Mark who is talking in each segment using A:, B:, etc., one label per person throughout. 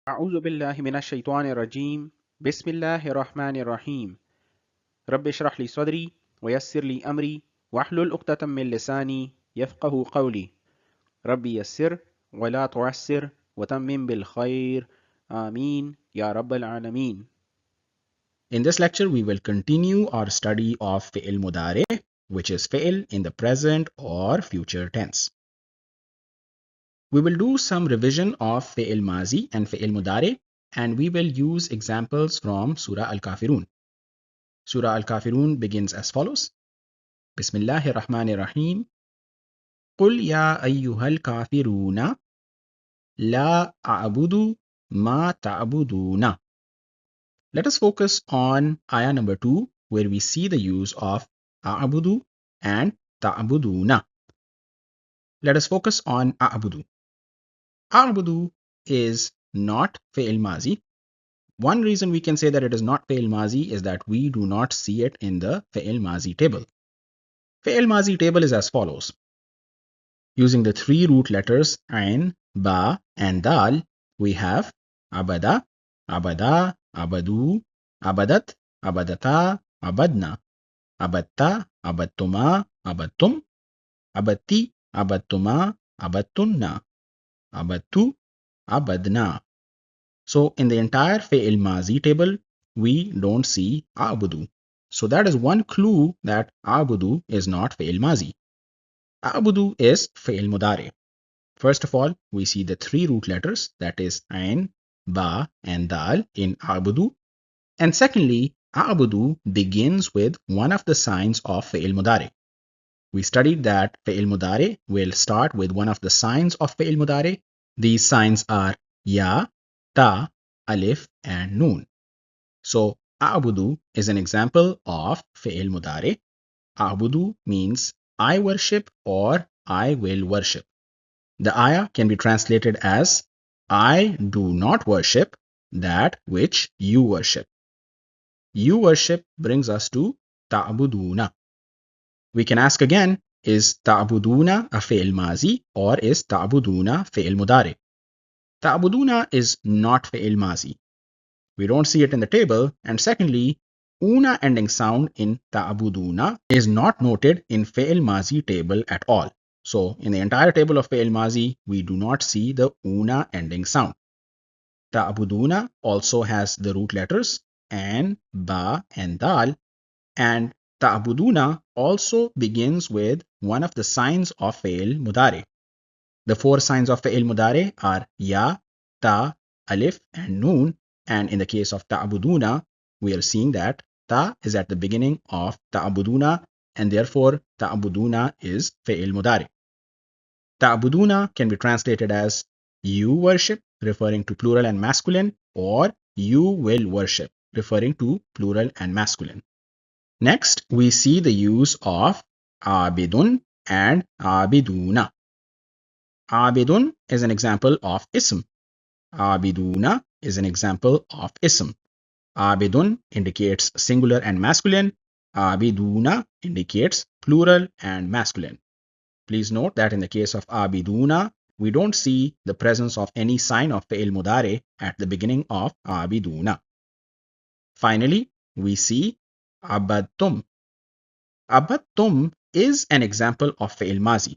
A: أعوذ بالله من الشيطان الرجيم بسم الله الرحمن الرحيم رب اشرح لي صدري ويسر لي أمري واحلل عقدة من لساني يفقه قولي ربي يسر ولا تعسر وتمم بالخير آمين يا رب العالمين.
B: In this lecture, we will continue our study of fi'il Mudaare, which is fi'il in the present or future tense. We will do some revision of fi'il Mazi and fi'il Mudaare, and we will use examples from Surah Al-Kafirun. Surah Al-Kafirun begins as follows. Bismillahir Rahmanir Rahim. قل يا أيها الكافرون لا أعبد ما تعبدون. Let us focus on ayah number 2, where we see the use of a'budu and ta'buduna. Let us focus on a'budu. A'budu is not fi'il mazi. One reason we can say that it is not fi'il mazi is that we do not see it in the fi'il mazi table. Fi'il mazi table is as follows. Using the three root letters ain, ba, and dal, we have abada, abada, abadu, abadat, abadata, abadna, abatta, abattuma, abattum, abatti, abattuma, abattunna, abattu, abadna. So in the entire fi'il mazi table, we don't see a'budu. So that is one clue that a'budu is not fi'il mazi. A'budu is fi'il mudare. First of all, we see the three root letters, that is ain, ba, and dal in a'budu. And secondly, a'budu begins with one of the signs of fi'il mudare. We studied that fi'il mudare will start with one of the signs of fi'il mudare. These signs are ya, ta, alif, and noon. So a'budu is an example of fi'il mudare. A'budu means I worship or I will worship. The ayah can be translated as I do not worship that which you worship. You worship brings us to ta'buduna. We can ask again, is ta'buduna a fi'il mazi or is ta'buduna fi'il mudare? Ta'buduna is not fi'il mazi. We don't see it in the table, and secondly, una ending sound in ta'buduna is not noted in fi'il mazi table at all. So in the entire table of fi'il mazi, we do not see the una ending sound. Ta'buduna also has the root letters an, ba, and dal, and ta'buduna also begins with one of the signs of fi'il mudare. The four signs of fi'il mudare are ya, ta, alif, and noon. And in the case of ta'buduna, we are seeing that ta is at the beginning of ta'buduna, and therefore ta'buduna is fi'il mudare. Ta'buduna can be translated as you worship, referring to plural and masculine, or you will worship, referring to plural and masculine. Next, we see the use of abidun and abiduna. Abidun is an example of ism. Abiduna is an example of ism. Abidun indicates singular and masculine. Abiduna indicates plural and masculine. Please note that in the case of abiduna, we don't see the presence of any sign of fi'il mudare at the beginning of abiduna. Finally, we see abadtum. Abadtum is an example of fi'il mazi.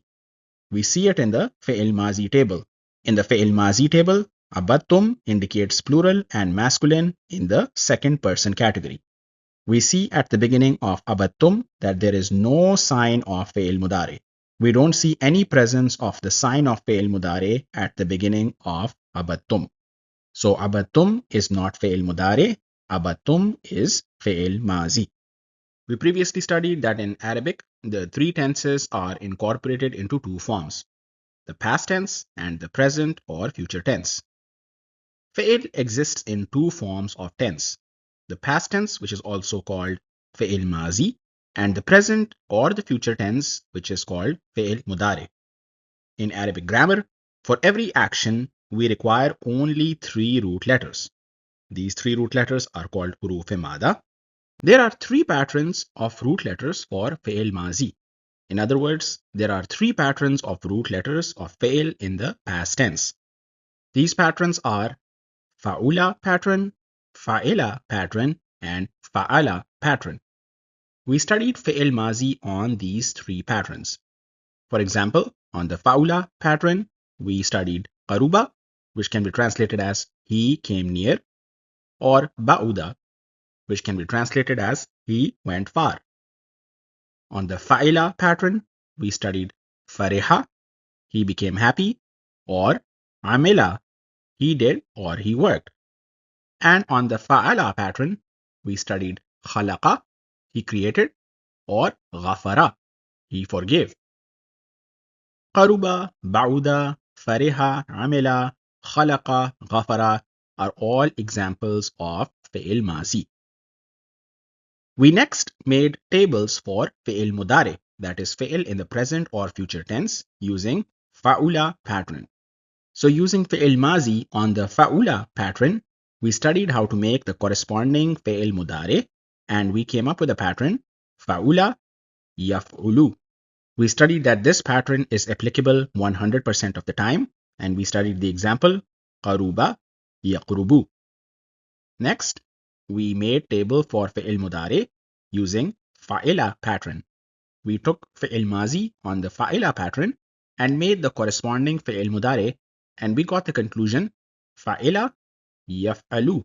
B: We see it in the fi'il mazi table. In the fi'il mazi table, abadtum indicates plural and masculine in the second person category. We see at the beginning of abadtum that there is no sign of fi'il mudare. We don't see any presence of the sign of fi'il mudare at the beginning of abadtum. So abadtum is not fi'il mudare. Abadtum is fi'il mazi. We previously studied that in Arabic, the three tenses are incorporated into two forms, the past tense and the present or future tense. Fi'il exists in two forms of tense, the past tense, which is also called fi'il mazi, and the present or the future tense, which is called fi'il mudare. In Arabic grammar, for every action, we require only three root letters. These three root letters are called huruf-e-mada. There are three patterns of root letters for fi'il mazi. In other words, there are three patterns of root letters of fi'il in the past tense. These patterns are fa'ula pattern, fa'ila pattern, and fa'ala pattern. We studied fi'il mazi on these three patterns. For example, on the fa'ula pattern, we studied qaruba, which can be translated as he came near, or ba'uda, which can be translated as he went far. On the fa'ila pattern, we studied fariha, he became happy, or amila, he did or he worked. And on the fa'ala pattern, we studied khalaqa, he created, or ghafara, he forgave. Qaruba, ba'uda, fariha, amila, khalaqa, ghafara are all examples of fi'il mazi. We next made tables for fi'il mudaare, that is fi'il in the present or future tense, using fa'ula pattern. So using fi'il mazi on the fa'ula pattern, we studied how to make the corresponding fi'il mudaare, and we came up with a pattern fa'ula yaf'ulu. We studied that this pattern is applicable 100% of the time, and we studied the example qaruba yaqrubu. Next, we made table for fi'il mudaare using fa'ila pattern. We took fi'il mazi on the fa'ila pattern and made the corresponding fi'il mudaare, and we got the conclusion fa'ila yaf'alu.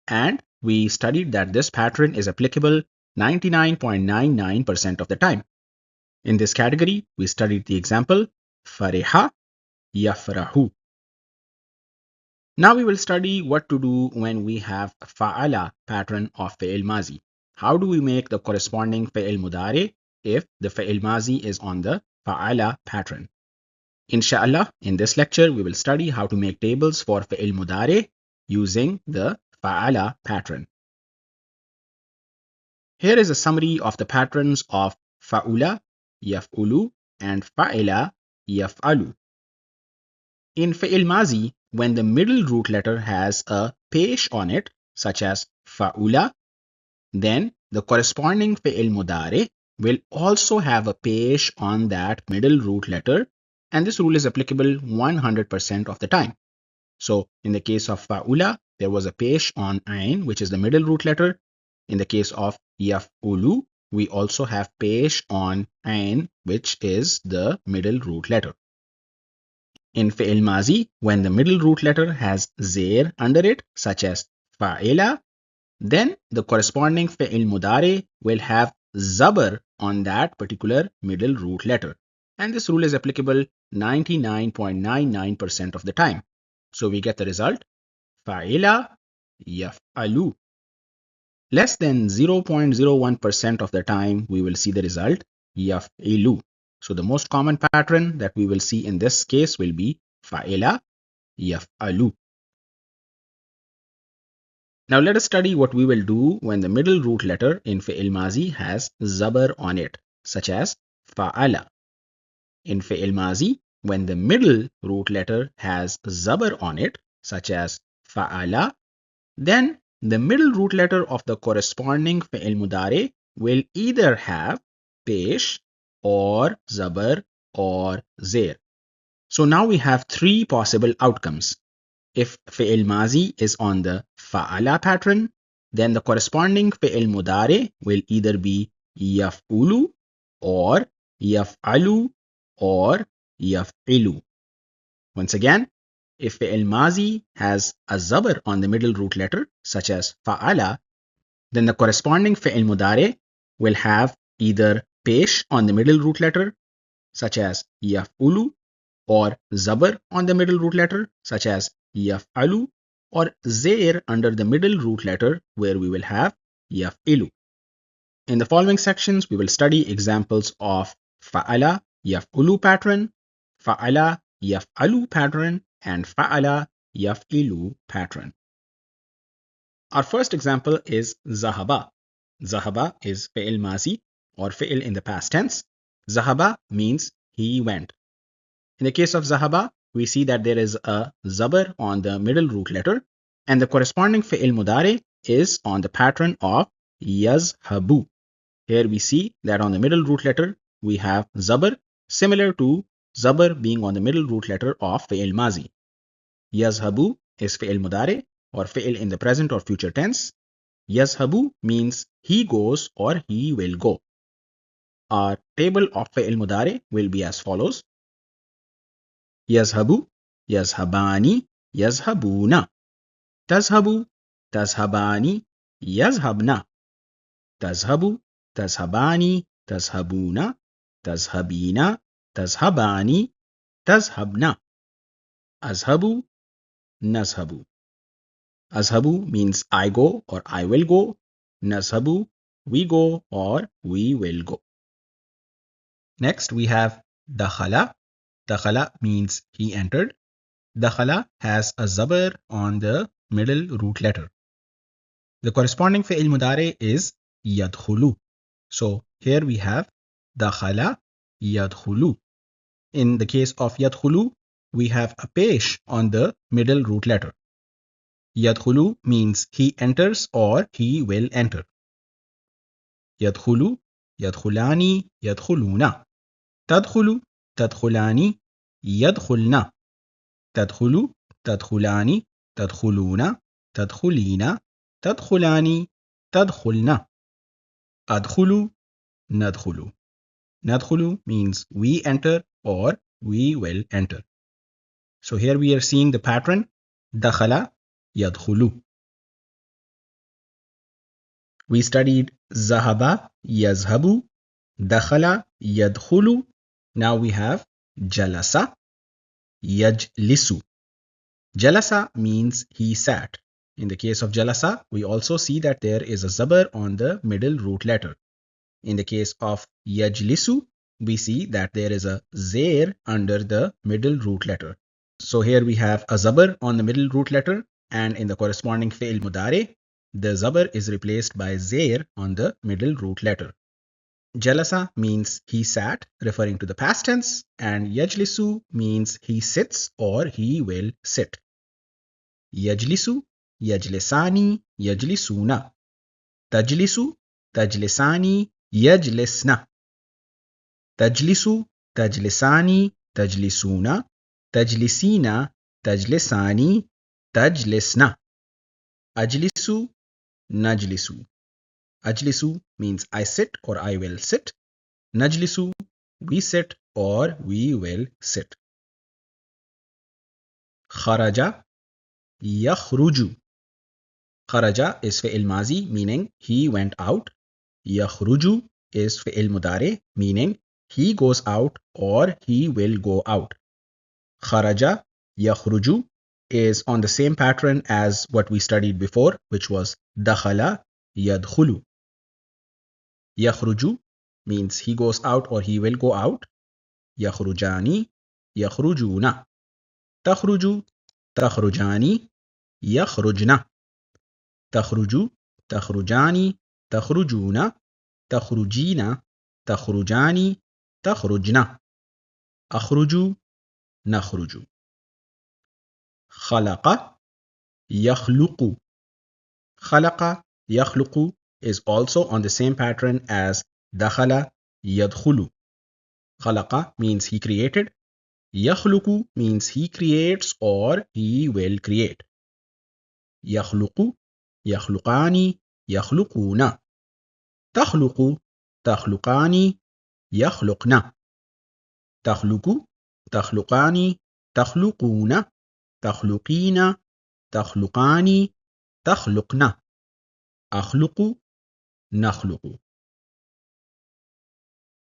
B: And we studied that this pattern is applicable 99.99% of the time. In this category, we studied the example fariha yafrahu. Now we will study what to do when we have fa'ala pattern of fi'il mazi. How do we make the corresponding fi'il mudaare if the fi'il mazi is on the fa'ala pattern? Inshallah, in this lecture, we will study how to make tables for fi'il mudaare using the fa'ala pattern. Here is a summary of the patterns of fa'ula, yaf'ulu, and fa'ila, yaf'alu. In fi'il mazi, when the middle root letter has a pesh on it, such as fa'ula, then the corresponding fi'il mudaare will also have a pesh on that middle root letter, and this rule is applicable 100% of the time. So in the case of fa'ula, there was a pesh on ain, which is the middle root letter. In the case of yaf'ulu, we also have pesh on ain, which is the middle root letter. In fi'il mazi, when the middle root letter has zair under it, such as fa'ila, then the corresponding fi'il mudaare will have zabar on that particular middle root letter. And this rule is applicable 99.99% of the time. So we get the result fa'ila yaf'alu. Less than 0.01% of the time, we will see the result yaf'ilu. So the most common pattern that we will see in this case will be fa'ila yaf'alu. Now let us study what we will do when the middle root letter in fi'il mazi has zabar on it, such as fa'ala. In fi'il mazi, when the middle root letter has zabar on it, such as fa'ala, then the middle root letter of the corresponding fi'il mudaare will either have pesh or zabar or zair. So now we have three possible outcomes. If fi'il mazi is on the fa'ala pattern, then the corresponding fi'il mudaare will either be yaf'ulu or yaf'alu or yaf'ilu. Once again, if fi'il mazi has a zabar on the middle root letter, such as fa'ala, then the corresponding fi'il mudaare will have either pesh on the middle root letter, such as yaf'ulu, or zabar on the middle root letter, such as yaf'alu, or zair under the middle root letter, where we will have yaf'ilu. In the following sections, we will study examples of fa'ala yaf'ulu pattern, fa'ala yaf'alu pattern, and fa'ala yaf'ilu pattern. Our first example is zahaba. Zahaba is fi'il mazi or fi'il in the past tense. Zahaba means he went. In the case of zahaba, we see that there is a zabar on the middle root letter, and the corresponding fi'il mudaare is on the pattern of yazhabu. Here we see that on the middle root letter, we have zabar, similar to zabar being on the middle root letter of fi'il mazi. Yazhabu is fi'il mudaare, or fi'il in the present or future tense. Yazhabu means he goes or he will go. Our table of fi'il Mudaare will be as follows. Yazhabu, yazhabani, yazhabuna. Tazhabu, tazhabani, yazhabna. Tazhabu, tazhabani, tazhabuna. Tazhabina, tazhabani, tazhabna. Azhabu, nazhabu. Azhabu means I go or I will go. Nazhabu, we go or we will go. Next we have dakhala. Dakhala means he entered. Dakhala has a zabar on the middle root letter. The corresponding fi'il mudare is yadkhulu. So here we have dakhala yadkhulu. In the case of yadkhulu, we have a pesh on the middle root letter. Yadkhulu means he enters or he will enter. Yadkhulu, yadkhulani, yadkhuluna. Tadkhulu, tadkhulani, yadkhulna. Tadkhulu, tadkhulani, tadkhuluna, tadkhulina, tadkhulani, tadkhulna. Adkhulu, nadkhulu. Nadkhulu means we enter or we will enter. So here we are seeing the pattern dakhala yadkhulu. We studied zahaba yazhabu, dakhala yadkhulu. Now we have jalasa yajlisu. Jalasa means he sat. In the case of jalasa, we also see that there is a zabar on the middle root letter. In the case of yajlisu, we see that there is a zair under the middle root letter. So here we have a zabar on the middle root letter, and in the corresponding fi'il mudare, the zabar is replaced by zair on the middle root letter. Jalasa means he sat, referring to the past tense, and yajlisu means he sits or he will sit. Yajlisu, yajlisani, yajlisuna. Tajlisu, tajlisani, yajlisna. Tajlisu, tajlisani, tajlisuna. Tajlisina, tajlisani, tajlisna. Ajlisu, najlisu. Ajlisu means I sit or I will sit. Najlisu, we sit or we will sit. Kharaja, yakhruju. Kharaja is fi'il mazi, meaning he went out. Yakhruju is fi'il mudare, meaning he goes out or he will go out. Kharaja, yakhruju is on the same pattern as what we studied before, which was dakhala yadkhulu. Yakhruju means he goes out or he will go out. Yakhrujani, yakhrujuna. Takhruju, takhrujani, yakhrujna. Takhruju, takhrujani, takhrujuna. Takhrujina, takhrujani, takhrujna. Akhruju, nakhruju. Khalaqa, yakhluqu. Khalaqa, yakhluqu is also on the same pattern as dakhala yadkhulu. Khalaqa means he created. Yakhluqu means he creates or he will create. Yakhluqu, yakhluqani, yakhluquna. Takhluqu, takhluqani, yakhluqna. Takhluqu, takhluqani, takhluquna. Takhluqina, takhluqani, takhluqna. Akhluqu, nakhluqu.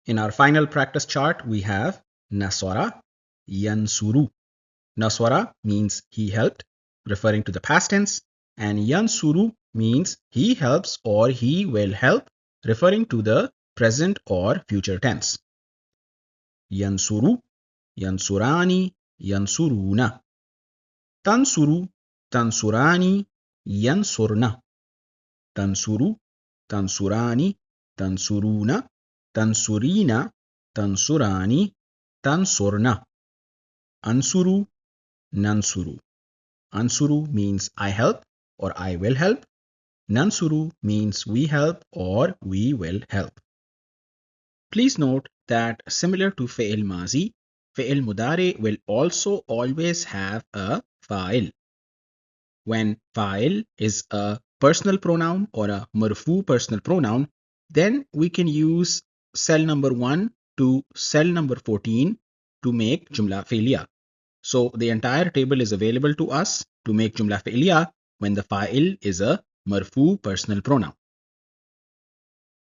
B: In our final practice chart, we have nasara, yansuru. Nasara means he helped, referring to the past tense, and yansuru means he helps or he will help, referring to the present or future tense. Yansuru, yansurani, yansuruna. Tansuru, tansurani, yansurna. Tansuru, tansurani, tansuruna. Tansurina, tansurani, tansurna. Ansuru, nansuru. Ansuru means I help or I will help. Nansuru means we help or we will help. Please note that similar to fi'il mazi, fi'il mudare will also always have a fa'il. When fa'il is a personal pronoun or a marfu personal pronoun, then we can use cell number 1 to cell number 14 to make jumla fi'liya. So the entire table is available to us to make jumla fi'liya when the fa'il is a marfu personal pronoun.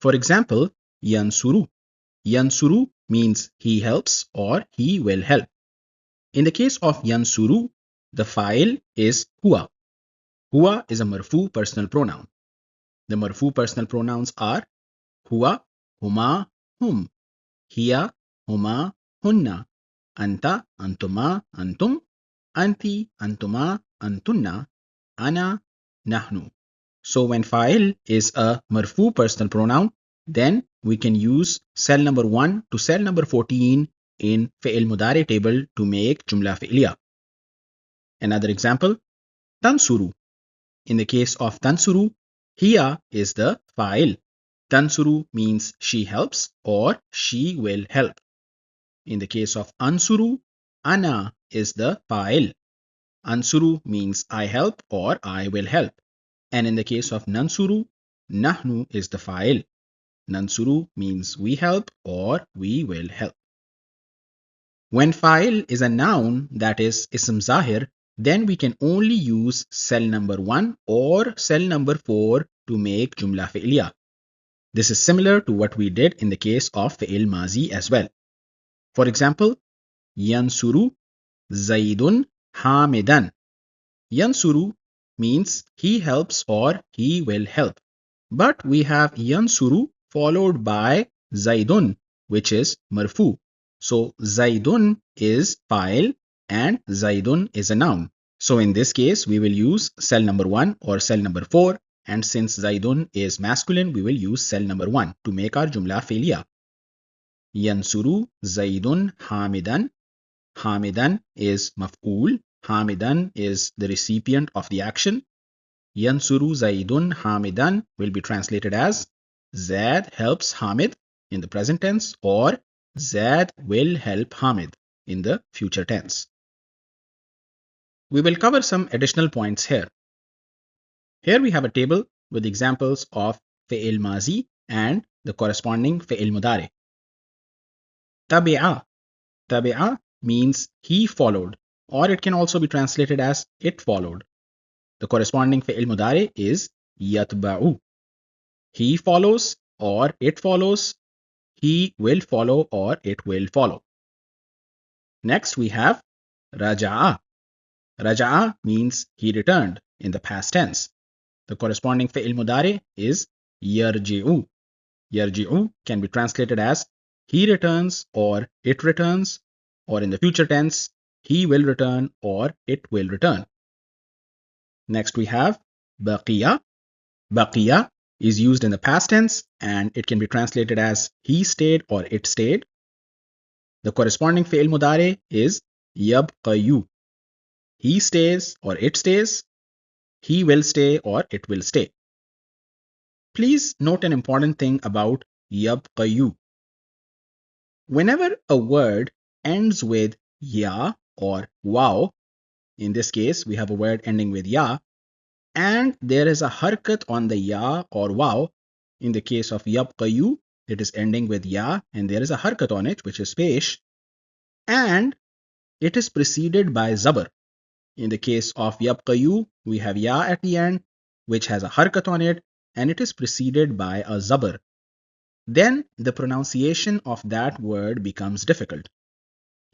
B: For example, yansuru. Yansuru means he helps or he will help. In the case of yansuru, the fa'il is huwa. Huwa is a marfu personal pronoun. The marfu personal pronouns are huwa, huma, hum, hiya, huma, hunna, anta, antuma, antum, anti, antuma, antunna, ana, nahnu. So when fa'il is a marfu personal pronoun, then we can use cell number 1 to cell number 14 in fi'il Mudaare table to make jumla fi'liya. Another example, tansuru. In the case of tansuru, hiya is the fa'il. Tansuru means she helps or she will help. In the case of ansuru, ana is the fa'il. Ansuru means I help or I will help. And in the case of nansuru, nahnu is the fa'il. Nansuru means we help or we will help. When fa'il is a noun, that is ism zahir, then we can only use cell number 1 or cell number 4 to make jumla fi'liya. This is similar to what we did in the case of fi'il mazi as well. For example, yansuru zaidun hamidan. Yansuru means he helps or he will help. But we have yansuru followed by zaidun, which is marfu. So zaidun is fa'il and zaidun is a noun. So in this case, we will use cell number 1 or cell number 4. And since zaidun is masculine, we will use cell number 1 to make our jumla fi'liya. Yansuru zaidun hamidan. Hamidan is maf'ul. Hamidan is the recipient of the action. Yansuru Zaidun Hamidan will be translated as Zaid helps Hamid in the present tense or Zaid will help Hamid in the future tense. We will cover some additional points here. Here we have a table with examples of fi'il mazi and the corresponding fi'il mudare. Tabi'a. Tabi'a means he followed, or it can also be translated as it followed. The corresponding fi'il mudare is yatba'u. He follows or it follows. He will follow or it will follow. Next we have raja'a. Raja'a means he returned in the past tense. The corresponding fi'il mudare is yarji'u. Yarji'u can be translated as he returns or it returns, or in the future tense, he will return or it will return. Next we have baqiya. Baqiya is used in the past tense and it can be translated as he stayed or it stayed. The corresponding fi'il mudare is yabqayu. He stays or it stays. He will stay or it will stay. Please note an important thing about yabqayu. Whenever a word ends with ya or waw, in this case we have a word ending with ya, and there is a harkat on the ya or waw. In the case of yabqayu, it is ending with ya and there is a harkat on it, which is pesh, and it is preceded by zabar. In the case of yabqayu, we have ya at the end, which has a harkat on it, and it is preceded by a zabar. Then the pronunciation of that word becomes difficult.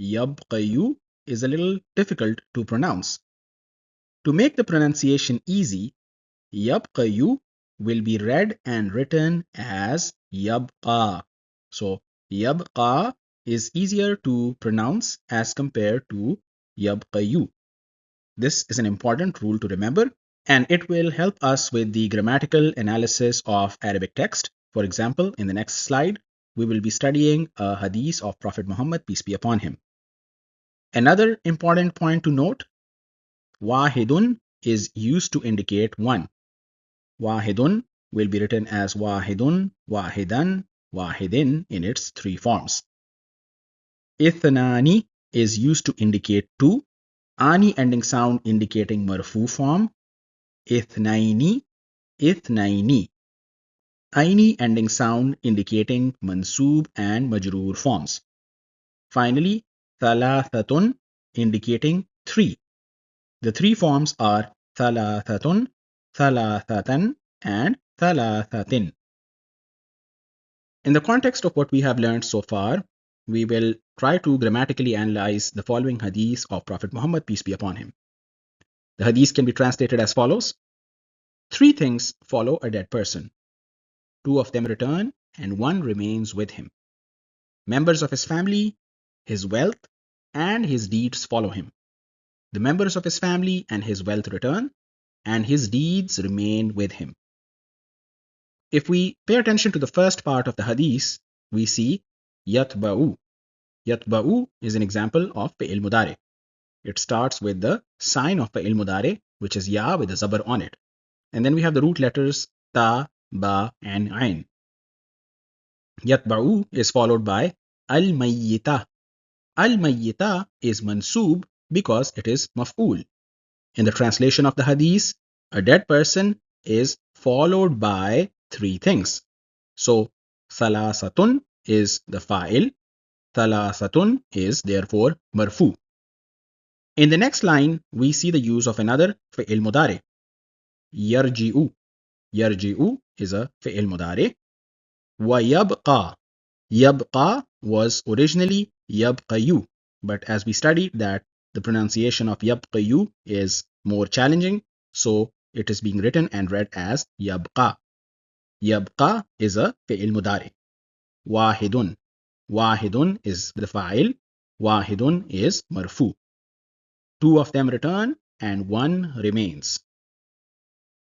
B: Yabqayu is a little difficult to pronounce. To make the pronunciation easy, yabqayu will be read and written as yabqa. So yabqa is easier to pronounce as compared to yabqayu. This is an important rule to remember, and it will help us with the grammatical analysis of Arabic text. For example, in the next slide, we will be studying a hadith of Prophet Muhammad, peace be upon him. Another important point to note, wahidun is used to indicate one. Wahidun will be written as wahidun, wahidan, wahidin in its three forms. Ithnani is used to indicate two. Ani ending sound indicating marfu form Ithnaini, ithnaini. Aini ending sound indicating mansoob and majroor forms. Finally, thalathatun indicating three. The three forms are thalathatun, thalathatan, and thalathatin. In the context of what we have learned so far, we will try to grammatically analyze the following hadith of Prophet Muhammad, peace be upon him. The hadith can be translated as follows. Three things follow a dead person. Two of them return, and one remains with him. Members of his family, his wealth, and his deeds follow him. The members of his family and his wealth return, and his deeds remain with him. If we pay attention to the first part of the hadith, we see yatba'u. Yatba'u is an example of fi'il Mudaare. It starts with the sign of fi'il Mudaare, which is ya with a zabar on it. And then we have the root letters ta, ba, and ain. Yatba'u is followed by al-mayyita. Al-mayyita is mansoob because it is maf'ul. In the translation of the hadith, a dead person is followed by three things. So, thalasatun is the fa'il. Thalasatun is therefore marfu. In the next line, we see the use of another fi'il Mudaare. Yarji'u. Yarji'u is a fi'il Mudaare. Wa yabqa. Yabqa was originally yabqayu, but as we studied that the pronunciation of yabqayu is more challenging, so it is being written and read as yabqa. Yabqa is a fi'il Mudaare. Wahidun. Wahidun is the fa'il. Wahidun is marfu. Two of them return and one remains.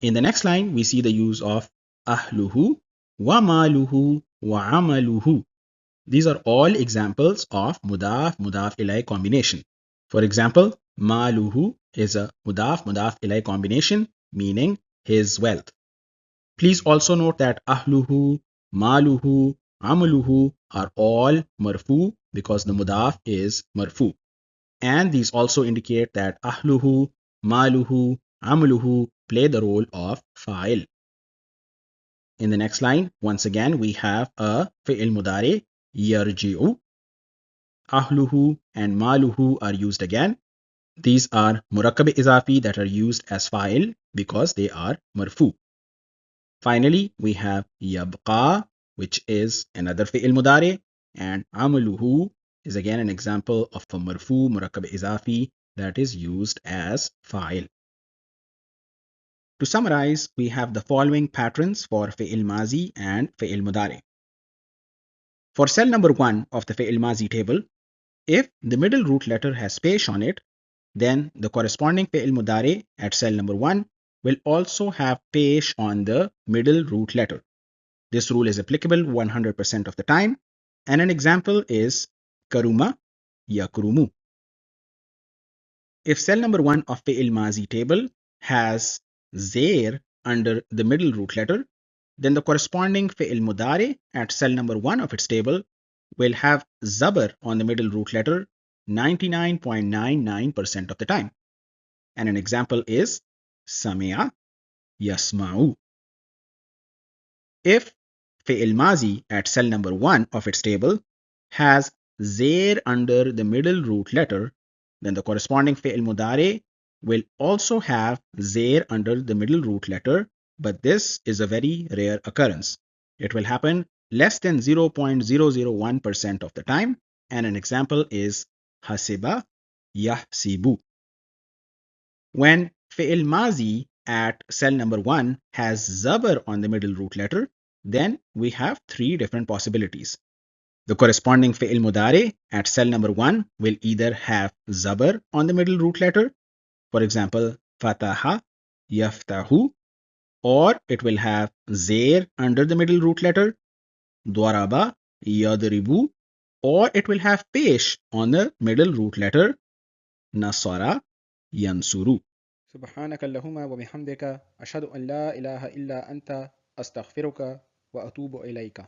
B: In the next line, we see the use of ahluhu, wa maluhu, wa amaluhu. These are all examples of mudaf, mudaf ilay combination. For example, maluhu is a mudaf, mudaf ilay combination, meaning his wealth. Please also note that ahluhu, maluhu, amaluhu are all marfu because the mudaf is marfu. And these also indicate that ahluhu, maluhu, amaluhu play the role of fa'il. In the next line, once again, we have a fi'il Mudaare, yarji'u. Ahluhu and maluhu are used again. These are murakkab izafi that are used as fa'il because they are marfu. Finally, we have yabqa, which is another fi'il Mudaare, and amaluhu is again an example of a marfu murakkab izafi that is used as fa'il. To summarize, we have the following patterns for fi'il mazi and fi'il Mudaare. For cell number 1 of the fi'il mazi table, if the middle root letter has pesh on it, then the corresponding fi'il Mudaare at cell number 1 will also have pesh on the middle root letter. This rule is applicable 100% of the time, and an example is karuma, yakrumu. If cell number 1 of fi'il mazi table has zair under the middle root letter, then the corresponding fi'il Mudaare at cell number 1 of its table will have zabar on the middle root letter 99.99% of the time. And an example is sami'a, yasma'u. If fi'il mazi at cell number 1 of its table has zair under the middle root letter, then the corresponding fi'il Mudaare will also have zair under the middle root letter, but this is a very rare occurrence. It will happen less than 0.001% of the time, and an example is hasiba, yahsibu. When fi'il mazi at cell number 1 has zabar on the middle root letter, then we have three different possibilities. The corresponding fi'il Mudaare at cell number 1 will either have zabar on the middle root letter, for example, fataha, yaftahu, or it will have zair under the middle root letter, dwaraba, yadribu, or it will have pesh on the middle root letter, nasara, yansuru.
A: سبحانك اللهم وبحمدك أشهد أن لا إله إلا أنت أستغفرك وأتوب إليك